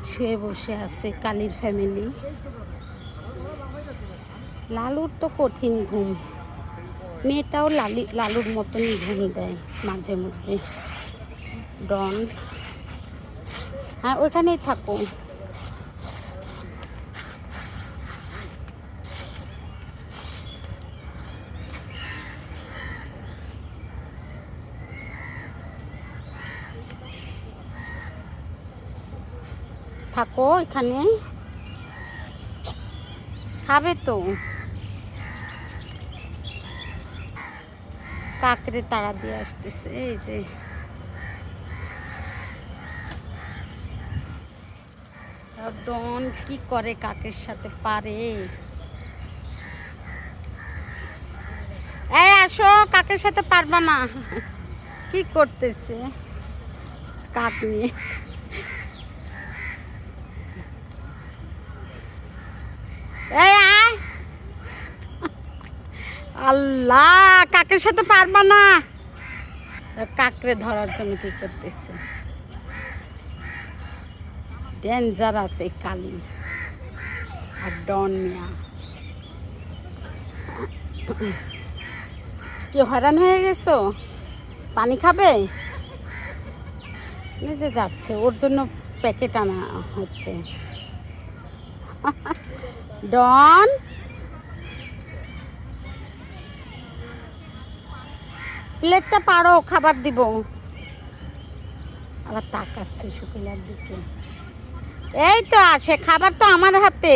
শুয়ে বসে আছে কালির ফ্যামিলি। লালুর তো কঠিন ঘুম, মেয়েটাও লালুর মতনই ঘুম দেয় মাঝে মধ্যে। ডন, হ্যাঁ ওইখানেই থাকো। থাকো এখানে, খাবে তো। কাকরে তাড়া দিয়ে আসতেছে, এই যে ডন কি করে কাকের সাথে পারে। এই আসো, কাকের সাথে পারবা না। কি করতেছে কাক নিয়ে। এই আয়, আল্লাহ কাকের সাথে পারবা না। কাকরে ধরার জন্য কি করতেছে, ডেঞ্জার আছে কালি আর ডন মিয়া। কি হয়রান হয়ে গেছো, পানি খাবে? এই যে যাচ্ছে, ওর জন্য প্যাকেট আনা হচ্ছে। ডন, প্লেটটা পারো, খাবার দিব। আবার তাকাচ্ছে শুকিলার দিকে। এই তো আসে, খাবার তো আমার হাতে।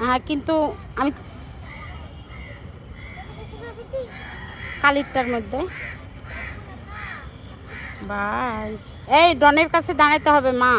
হ্যাঁ কিন্তু আমি কালিরটার মধ্যে। বাই, এই ডনের কাছে দাঁড়াতে হবে মা।